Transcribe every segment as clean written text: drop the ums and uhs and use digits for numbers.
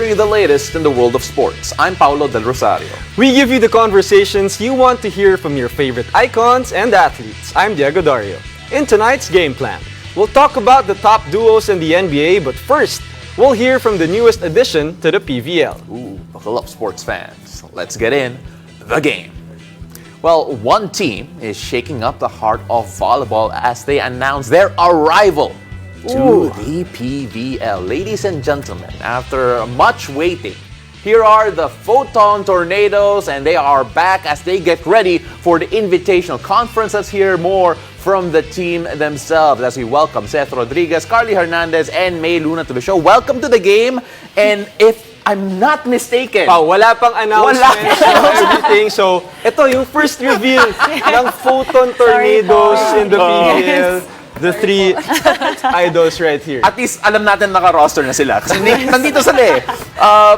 bring you the latest in the world of sports. I'm Paulo Del Rosario. We give you the conversations you want to hear from your favorite icons and athletes. I'm Diego Dario. In tonight's game plan, we'll talk about the top duos in the NBA, but first, we'll hear from the newest addition to the PVL. Ooh, buckle up, sports fans. Let's get in the game. Well, one team is shaking up the heart of volleyball as they announce their arrival to the PVL. Ladies and gentlemen, after much waiting, here are the Foton Tornadoes, and they are back as they get ready for the Invitational Conference. Let's hear more from the team themselves as we welcome Seth Rodriguez, Carly Hernandez, and May Luna to the show. Welcome to the game, and if I'm not mistaken, Wala pang announcement or everything. So, ito yung first reveal ng Foton Tornadoes in the PVL. The three idols right here. At least alam natin naka-roster na sila kasi nandito sila eh.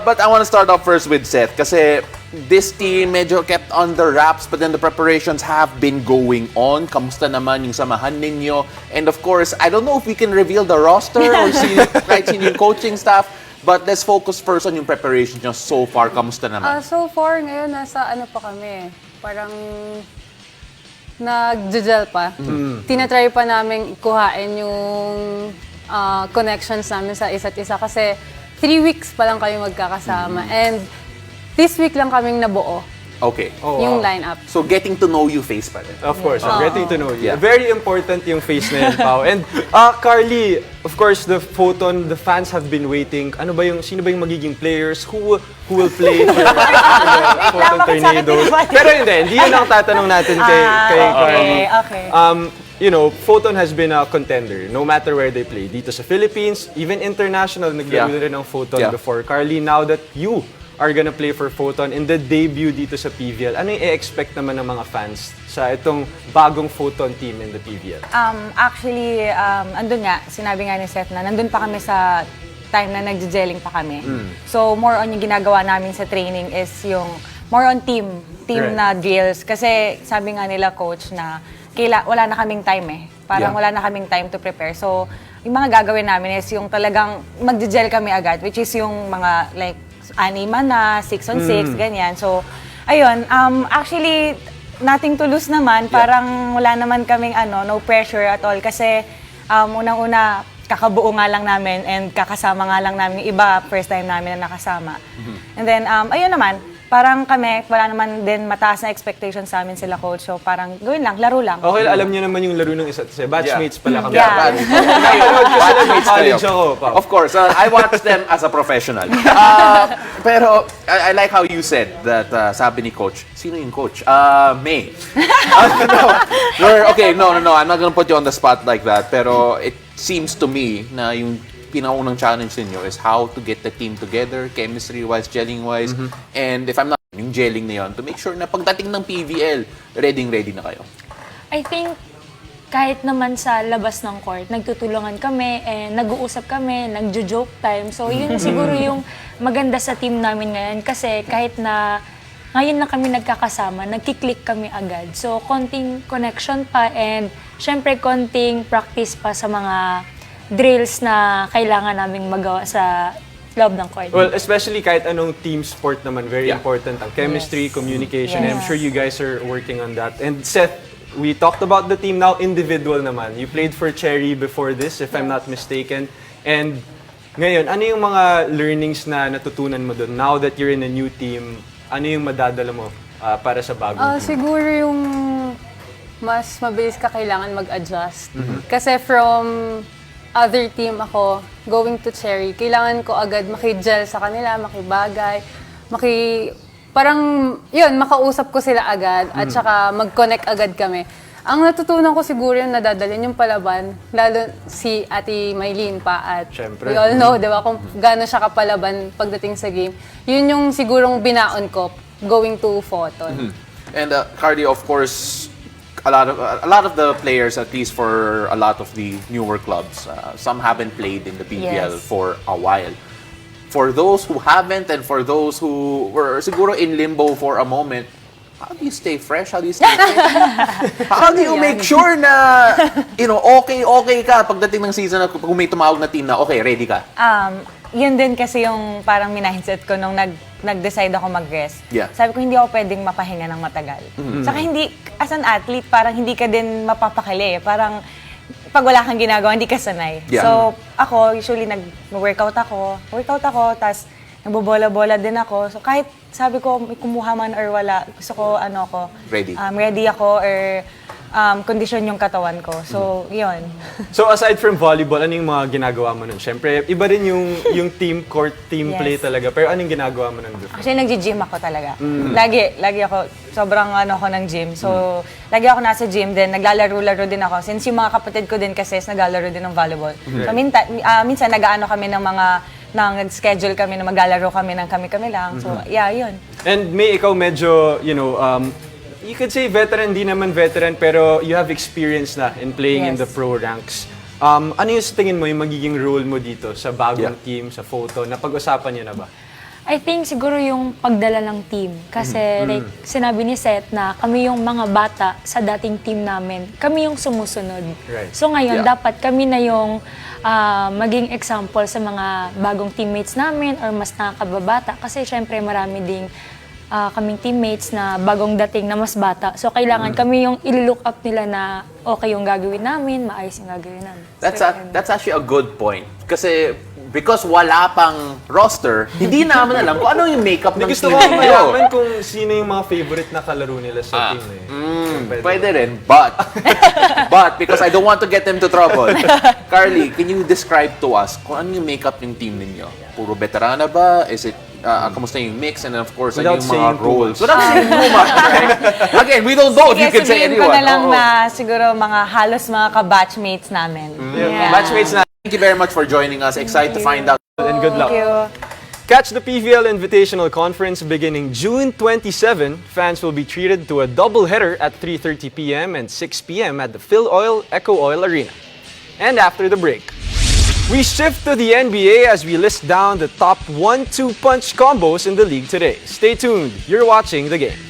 But I want to start off first with Seth kasi this team medyo kept on the wraps but then the preparations have been going on. Kamusta naman yung samahan ninyo? And of course, I don't know if we can reveal the roster or see yung coaching staff. But let's focus first on yung preparation nyo so far. Kamusta naman? So far, ngayon, nasa ano pa kami, parang nag-gel pa. Tinatry pa namin kuhain yung connections namin sa isa't isa kasi 3 weeks pa lang kami magkakasama. And this week lang kaming nabuo. Okay. Yung lineup. So getting to know you face pa rin. Of course, I'm getting to know you. Yeah. Very important yung face na yan, Pao. And Carly, of course, the Foton, the fans have been waiting. Sino ba yung magiging players? Who will play for the Foton Tornadoes? Pero hindi yun ang tatanong natin kay Carly. Okay. You know, Foton has been a contender no matter where they play. Dito sa Philippines, even international, naglaro na rin ng Foton before. Carly, now that you are gonna play for Foton in the debut dito sa PVL, ano yung i-expect naman ng mga fans sa itong bagong Foton team in the PVL? Actually, andun nga, sinabi nga ni Seth na nandun pa kami sa time na nagje-gelling pa kami. So, more on yung ginagawa namin sa training is yung more on team Right. na drills. Kasi sabi nga nila coach na wala na kaming time eh. Parang wala na kaming time to prepare. So, yung mga gagawin namin is yung talagang magje-gel kami agad, which is yung mga like 6 na, 6 on 6, ganyan. So, ayun, actually, nothing to lose naman. Parang wala naman kaming no pressure at all. Kasi unang-una, kakabuo nga lang namin and kakasama nga lang namin yung iba, first time namin na nakasama. And then, ayun naman, parang kami, wala naman din mataas na expectations sa amin sila coach. So parang gawin lang, laro lang. Okay, alam niyo naman yung laro ng isa't isa. Batchmates pala kami. Yeah. Batchmates kayo. College ako, Pao. Of course, I watch them as a professional. Pero I like how you said that sabi ni coach, sino yung coach? May. No, I'm not gonna put you on the spot like that. Pero it seems to me na yung pinaunang challenge ninyo is how to get the team together, chemistry-wise, gelling-wise, and if I'm not yung gelling na yun, to make sure na pagdating ng PVL, ready na kayo. I think kahit naman sa labas ng court, nagtutulungan kami, nag-uusap kami, nagjo-joke time. So yun siguro yung maganda sa team namin ngayon kasi kahit na ngayon na kami nagkakasama, nagkiklik kami agad. So konting connection pa and syempre konting practice pa sa mga drills na kailangan naming magawa sa loob ng court. Well, especially kahit anong team sport naman, very important ang chemistry, communication. I'm sure you guys are working on that. And Seth, we talked about the team now, individual naman. You played for Cherry before this, if I'm not mistaken. And ngayon, ano yung mga learnings na natutunan mo doon? Now that you're in a new team, ano yung madadala mo para sa bagong team? Siguro yung mas mabilis ka kailangan mag-adjust. Kasi from other team ako, going to Cherry, kailangan ko agad makigel sa kanila, makibagay, parang yun, makausap ko sila agad at saka mag-connect agad kami. Ang natutunan ko siguro yung nadadalhin yung palaban, lalo si Ate Maylene pa at Siyempre. we all know, di ba, kung gaano siya kapalaban pagdating sa game. Yun yung sigurong binaon ko going to Foton. And Cardi, of course, a lot of the players, at least for a lot of the newer clubs, some haven't played in the PVL for a while. For those who haven't and for those who were siguro in limbo for a moment, how do you stay fresh? How do you stay fit? How do you make sure na, okay ka pagdating ng season na kung may tumawag na team na, okay, ready ka? yun din kasi yung parang mindset ko nung nag-decide ako mag-rest. Yeah. Sabi ko, hindi ako pwedeng mapahinga ng matagal. Saka hindi, as an athlete, parang hindi ka din mapapakali. Parang, pag wala kang ginagawa, hindi ka sanay. Yeah. So, ako, usually, workout ako, tas nagbobola-bola din ako. So, kahit sabi ko, may kumuha man or wala, gusto ko, Ready. Ready ako or kondisyon yung katawan ko. So, yun. So aside from volleyball, ano yung mga ginagawa mo nun? Siyempre, iba rin yung team court, team Yes. play talaga. Pero anong ginagawa mo nun before? Actually, nagji-gym ako talaga. Lagi ako, sobrang ako ng gym. So, lagi ako nasa gym din, naglalaro-laro din ako. Since yung mga kapatid ko din kasi is naglalaro din ng volleyball. So, minsan nag-aano kami ng nag-schedule kami na maglalaro kami ng kami-kami lang. So, yeah, yun. And may ikaw medyo, you could say veteran, di naman veteran, pero you have experience na in playing in Yes. the pro ranks. Ano yung sa tingin mo yung magiging role mo dito sa bagong Yeah. team, sa Foton? Napag-usapan niyo na ba? I think siguro yung pagdala ng team. Kasi like sinabi ni Seth na kami yung mga bata sa dating team namin. Kami yung sumusunod. Right. So ngayon, Yeah. dapat kami na yung maging example sa mga bagong teammates namin or mas nakakababata. Kasi syempre marami ding kaming teammates na bagong dating na mas bata. So kailangan kami yung i-look up nila na okay yung gagawin namin, maayos yung gagawin namin. That's actually a good point. Kasi because wala pang roster, hindi namin alam kung ano yung makeup ng Gusto team ko ninyo. malaman kung sino yung mga favorite na kalaro nila sa team eh. Pwede rin, but because I don't want to get them to trouble, Carly, can you describe to us kung ano yung makeup ng team ninyo? Puro veterana ba? Is it, kamusta yung mix? And then of course, ano Without yung mga saying too roles? much. Without saying too much, right? Again, we don't know if you can say sabihin anyone. ko na lang Oo. na siguro mga halos mga ka-batchmates namin. Yeah. Batchmates na, thank you very much for joining us. Excited to find out. And good luck. Thank you. Catch the PVL Invitational Conference beginning June 27. Fans will be treated to a doubleheader at 3:30 p.m. and 6 p.m. at the Phil Oil Echo Oil Arena. And after the break, we shift to the NBA as we list down the top 1-2 punch combos in the league today. Stay tuned. You're watching The Game.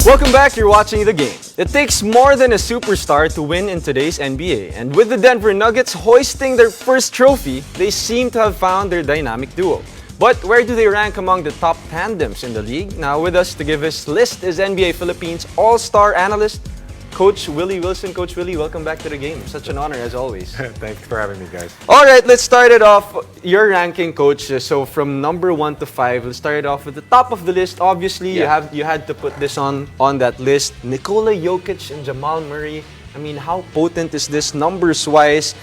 Welcome back, you're watching The Game. It takes more than a superstar to win in today's NBA, and with the Denver Nuggets hoisting their first trophy, they seem to have found their dynamic duo. But where do they rank among the top tandems in the league? Now with us to give his list is NBA Philippines All-Star analyst, Coach Willie Wilson. Coach Willie, welcome back to The Game. Such an honor as always. Thanks for having me, guys. All right, let's start it off. Your ranking, Coach. So from number 1 to 5, let's start it off with the top of the list. Obviously, you had to put this on that list. Nikola, Jokic, and Jamal Murray. I mean, how potent is this numbers-wise?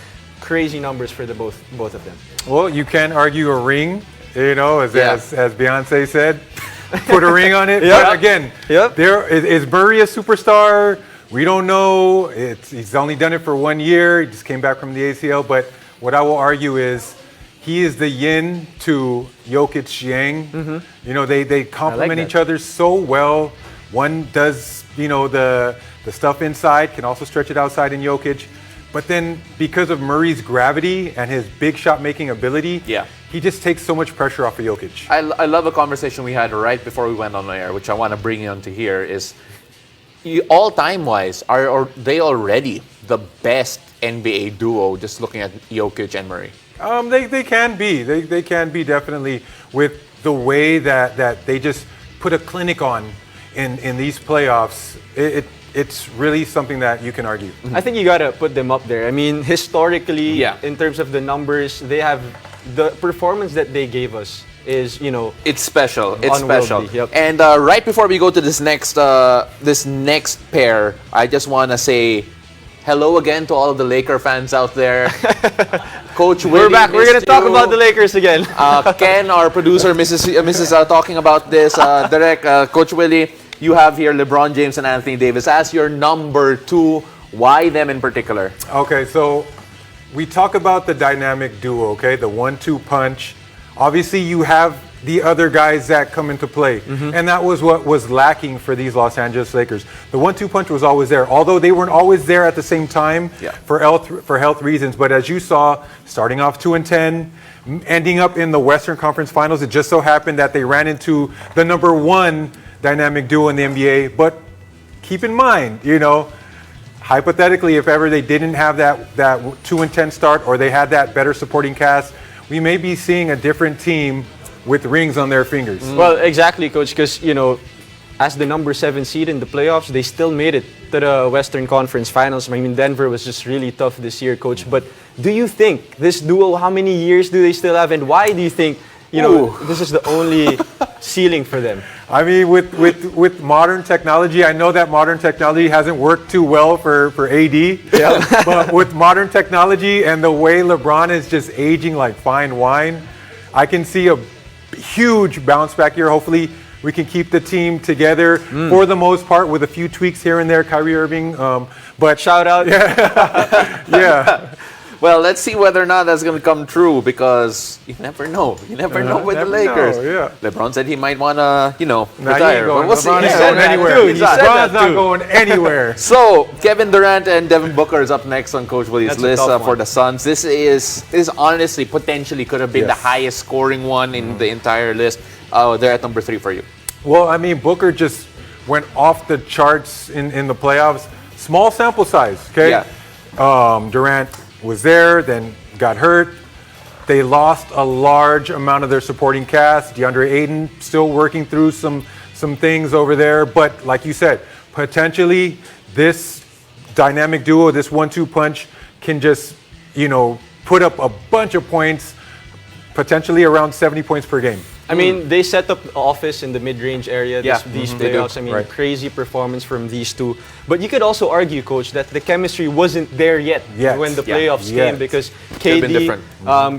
Crazy numbers for the both of them. Well, you can't argue a ring, you know, as Beyonce said. Put a ring on it. But again, is Murray a superstar? We don't know. He's only done it for 1 year. He just came back from the ACL. But what I will argue is he is the yin to Jokic yang. You know, they complement each other so well. One does, you know, the stuff inside, can also stretch it outside in Jokic. But then because of Murray's gravity and his big shot making ability, he just takes so much pressure off of Jokic. I love a conversation we had right before we went on air, which I want to bring you on to here, is all-time wise, are they already the best NBA duo, just looking at Jokic and Murray? They can be. They can be, definitely, with the way that they just put a clinic on in these playoffs. It's really something that you can argue. I think you gotta put them up there. I mean, historically, in terms of the numbers, they have the performance that they gave us is, you know, it's special. It's special. Yep. And right before we go to this next pair, I just want to say hello again to all of the Laker fans out there. Coach Willie, we're back. We're gonna talk about the Lakers again. Ken, our producer, Mrs. Talking about this. Direct, Coach Willie, you have here LeBron James and Anthony Davis as your number 2. Why them in particular? Okay, so we talk about the dynamic duo, okay? The 1-2 punch. Obviously, you have the other guys that come into play. And that was what was lacking for these Los Angeles Lakers. The 1-2 punch was always there, although they weren't always there at the same time for health reasons. But as you saw, starting off 2-10, ending up in the Western Conference Finals, it just so happened that they ran into the number 1 dynamic duo in the NBA. But keep in mind, you know, hypothetically, if ever they didn't have that 2-10 start, or they had that better supporting cast, we may be seeing a different team with rings on their fingers. Well, exactly, Coach, because, you know, as the number 7 seed in the playoffs, they still made it to the Western Conference Finals. I mean, Denver was just really tough this year, Coach. But do you think this duo, how many years do they still have, and why do you think, you know, this is the only ceiling for them? I mean, with modern technology, I know that modern technology hasn't worked too well for AD. But with modern technology and the way LeBron is just aging like fine wine, I can see a huge bounce back here. Hopefully, we can keep the team together for the most part, with a few tweaks here and there. Kyrie Irving, but shout out. Yeah. Well, let's see whether or not that's going to come true, because you never know. You never know with the Lakers. LeBron said he might want to, you know, retire. But we'll see. LeBron ain't going anywhere. LeBron's not going anywhere. So, Kevin Durant and Devin Booker is up next on Coach Willie's list for the Suns. This is honestly, potentially could have been the highest scoring one in the entire list. They're at number 3 for you. Well, I mean, Booker just went off the charts in the playoffs. Small sample size, okay? Durant was there, then got hurt. They lost a large amount of their supporting cast. DeAndre Ayton still working through some things over there. But like you said, potentially this dynamic duo, this 1-2 punch, can just, you know, put up a bunch of points, potentially around 70 points per game. I mean, they set up the office in the mid-range area these playoffs. I mean, crazy performance from these two. But you could also argue, Coach, that the chemistry wasn't there yet when the playoffs came, because KD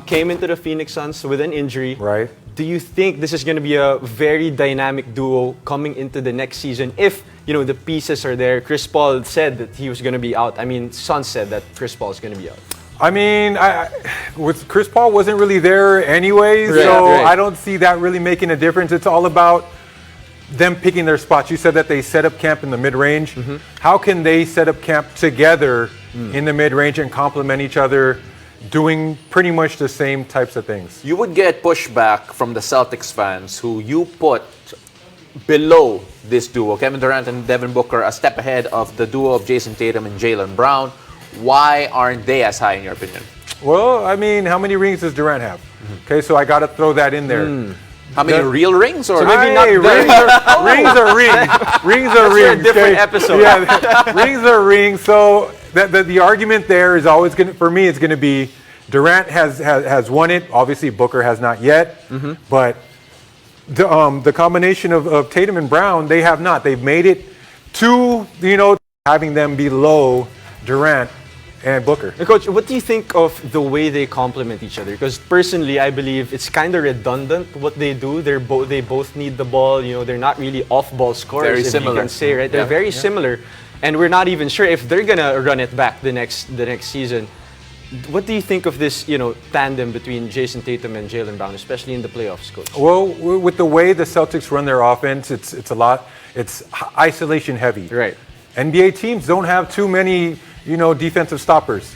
came into the Phoenix Suns with an injury. Right. Do you think this is going to be a very dynamic duo coming into the next season if, you know, the pieces are there? Chris Paul said that he was going to be out. I mean, Suns said that Chris Paul is going to be out. I mean, with Chris Paul wasn't really there anyway, I don't see that really making a difference. It's all about them picking their spots. You said that they set up camp in the mid-range. How can they set up camp together in the mid-range and complement each other, doing pretty much the same types of things? You would get pushback from the Celtics fans who you put below this duo. Kevin Durant and Devin Booker a step ahead of the duo of Jason Tatum and Jaylen Brown. Why aren't they as high in your opinion? Well, I mean, how many rings does Durant have? Okay, so I got to throw that in there. How many real rings? Or maybe not Hey, rings are rings. Rings are rings. for a different okay? episode. Yeah, rings are rings. So the argument there is always going to, for me, it's going to be Durant has won it. Obviously, Booker has not yet. But the combination of Tatum and Brown, they have not. They've made it to, having them below Durant and Booker. Coach, what do you think of the way they complement each other? Because personally, I believe it's kind of redundant what they do. They both need the ball. They're not really off-ball scorers, Very if similar. you can say, right? They're very similar, and we're not even sure if they're gonna run it back the next season. What do you think of this, tandem between Jason Tatum and Jaylen Brown, especially in the playoffs, Coach? Well, with the way the Celtics run their offense, it's isolation heavy. Right. NBA teams don't have too many, defensive stoppers.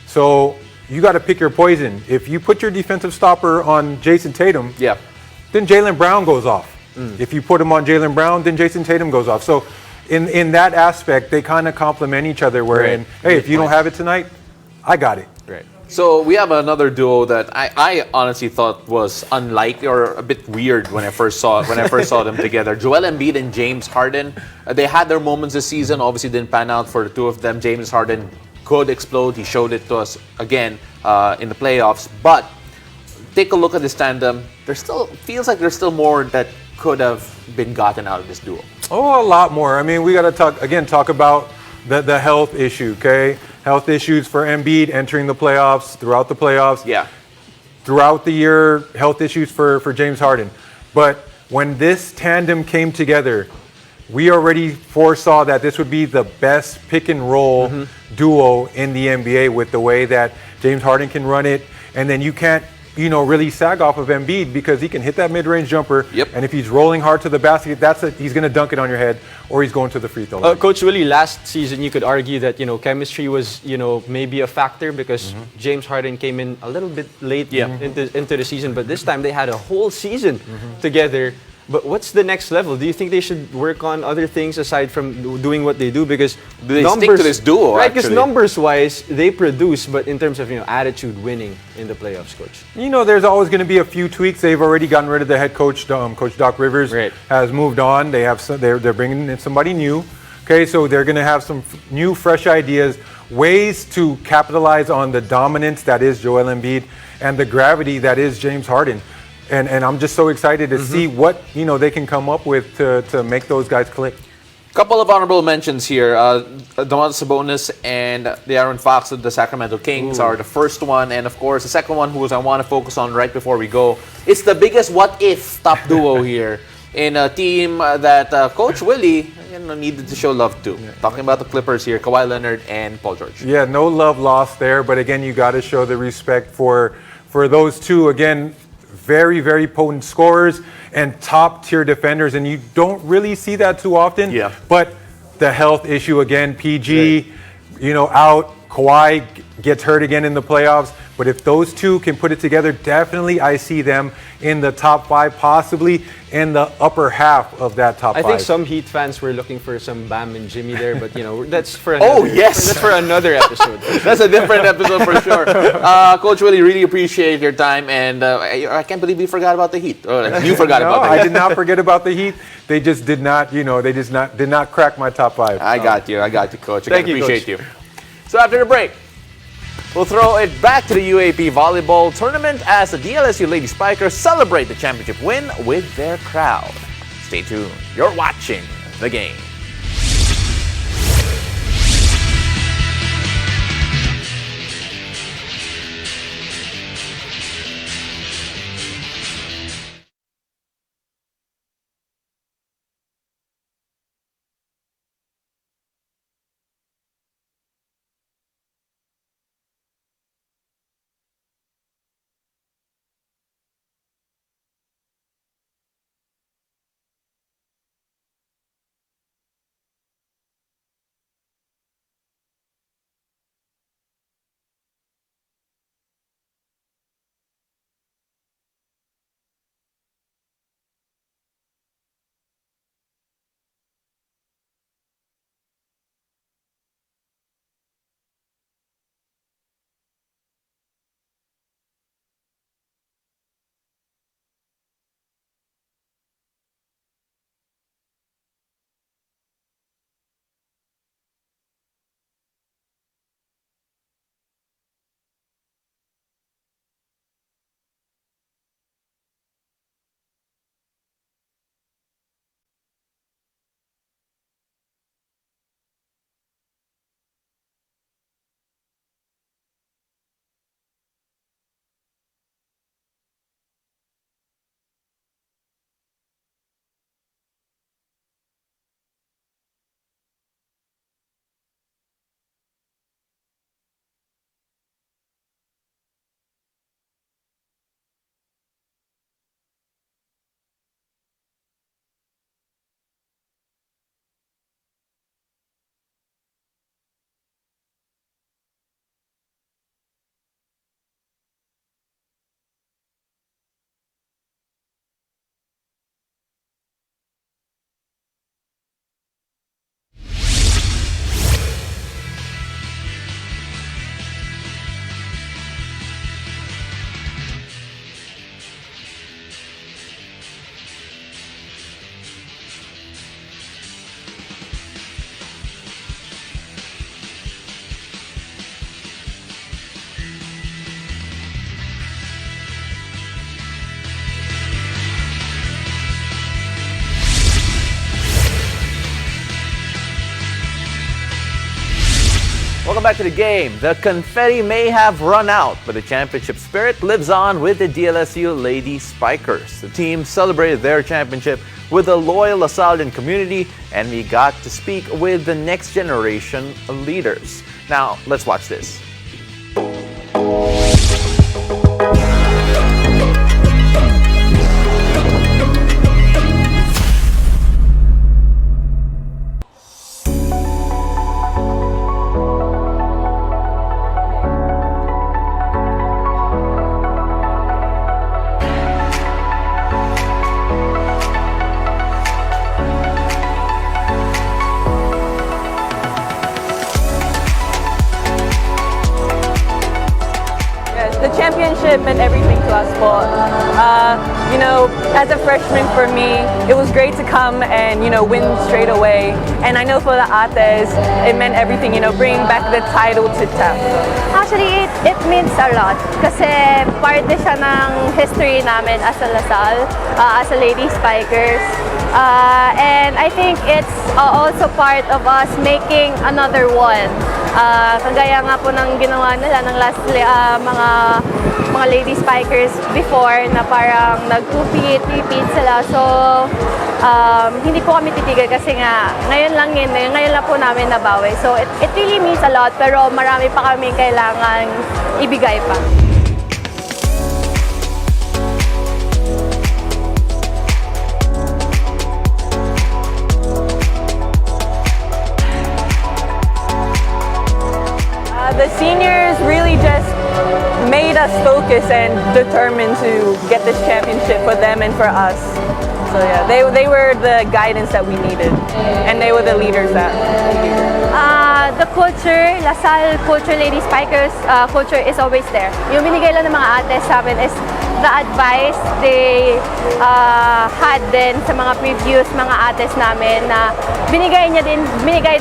So you got to pick your poison. If you put your defensive stopper on Jason Tatum, then Jaylen Brown goes off. If you put him on Jaylen Brown, then Jason Tatum goes off. So in that aspect, they kind of complement each other. Wherein, hey, if you don't have it tonight, I got it. Right. So we have another duo that I honestly thought was unlikely or a bit weird when I first saw them together. Joel Embiid and James Harden. They had their moments this season. Obviously, didn't pan out for the two of them. James Harden could explode. He showed it to us again in the playoffs. But take a look at this tandem. Feels like there's still more that could have been gotten out of this duo. Oh, a lot more. I mean, we got to talk about the health issue, okay? Health issues for Embiid entering the playoffs, throughout the playoffs. Yeah. Throughout the year, health issues for James Harden. But when this tandem came together, we already foresaw that this would be the best pick and roll duo in the NBA with the way that James Harden can run it. And then you can't, really sag off of Embiid because he can hit that mid-range jumper. Yep. And if he's rolling hard to the basket, he's going to dunk it on your head or he's going to the free throw line. Coach Willie, last season you could argue that chemistry was maybe a factor because James Harden came in a little bit late into the season, but this time they had a whole season together. But what's the next level? Do you think they should work on other things aside from doing what they do? Because Do they stick to this duo? right? Because Actually, numbers-wise, they produce, but in terms of attitude, winning in the playoffs, Coach. There's always going to be a few tweaks. They've already gotten rid of the head coach. Coach Doc Rivers has moved on. They have they're bringing in somebody new. Okay, so they're going to have some new, fresh ideas, ways to capitalize on the dominance that is Joel Embiid and the gravity that is James Harden. And I'm just so excited to see what they can come up with to make those guys click. couple of honorable mentions here. Domantas Sabonis and the Aaron Fox of the Sacramento Kings are the first one. And of course, the second one, who I want to focus on right before we go. It's the biggest what-if top duo here in a team that Coach Willie needed to show love to. Talking about the Clippers here, Kawhi Leonard and Paul George. Yeah, no love lost there. But again, you got to show the respect for those two. Again, very, very potent scorers and top-tier defenders, and you don't really see that too often. Yeah. But the health issue again, PG, out. Kawhi gets hurt again in the playoffs. But if those two can put it together, definitely I see them in the top 5, possibly in the upper half of that top 5. I think some Heat fans were looking for some Bam and Jimmy there, but that's for another, Oh, yes. that's for another episode. That's a different episode for sure. Coach Willie, really appreciate your time, and I can't believe you forgot about the Heat. You forgot No, about the Heat. I did not forget about the Heat. They just did not, did not crack my top 5. I got you, Coach. Thank I you, appreciate Coach. you. So after the break, we'll throw it back to the UAP Volleyball Tournament as the DLSU Lady Spikers celebrate the championship win with their crowd. Stay tuned. You're watching The Game. back to the game. The confetti may have run out, but the championship spirit lives on with the DLSU Lady Spikers. The team celebrated their championship with a loyal LaSallian community, and we got to speak with the next generation of leaders. Now, let's watch this. The championship meant everything to us po. You know, as a freshman for me, it was great to come and, you know, win straight away. And I know for the Ates, it meant everything, you know, bringing back the title to TEF. Actually, it means a lot kasi part din siya ng history namin as a LaSalle, as a Lady Spikers. And I think it's also part of us making another one. Kagaya nga po ng ginawa nila ng last mga Lady Spikers before na parang nag-2-peat, 3-peat sila. So, hindi po kami titigil kasi nga ngayon lang po namin nabawi. So, it really means a lot pero marami pa kami kailangan ibigay pa. The seniors really just made us focus and determined to get this championship for them and for us. So yeah, they were the guidance that we needed, and they were the leaders that we needed. The culture, LaSalle culture, Lady Spikers culture is always there. Yung binigay lang ng mga ates sa amin is the advice they had din sa mga previous mga ates namin na binigay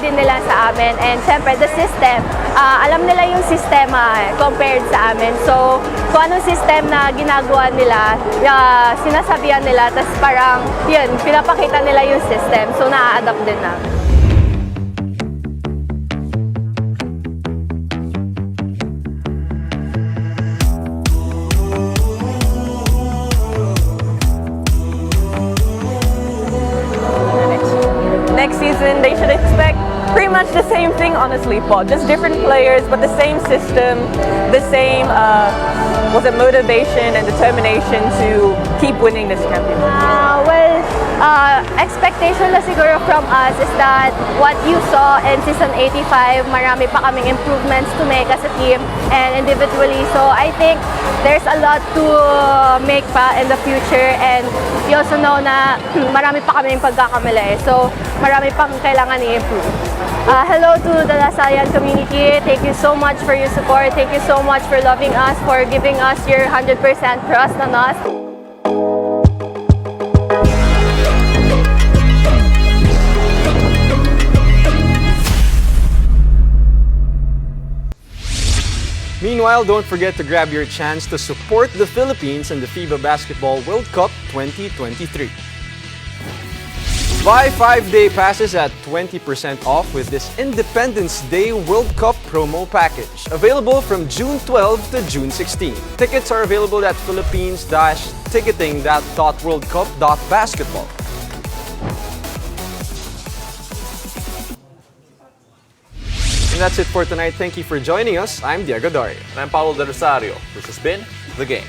din nila sa amin. And syempre, the system, alam nila yung sistema compared sa amin. So, kung anong system na ginagawa nila, sinasabihan nila, tas parang, yun, pinapakita nila yung system. So, na-adapt din namin. Next season, they should expect pretty much the same thing, honestly, Paul. Just different players, but the same system, the same motivation and determination to keep winning this championship. Expectation na siguro from us is that what you saw in season 85, marami pa kaming improvements to make as a team and individually. So I think there's a lot to make pa in the future, and you also know na marami pa kaming pagkakamali. So marami pang kailangan i-improve. Hello to the LaSallian community. Thank you so much for your support. Thank you so much for loving us, for giving us your 100% trust on us. Meanwhile, don't forget to grab your chance to support the Philippines in the FIBA Basketball World Cup 2023. Buy 5-day passes at 20% off with this Independence Day World Cup promo package. Available from June 12 to June 16. Tickets are available at philippines-ticketing.worldcup.basketball. And that's it for tonight. Thank you for joining us. I'm Diego Doria. And I'm Paulo De Rosario. This has been The Game.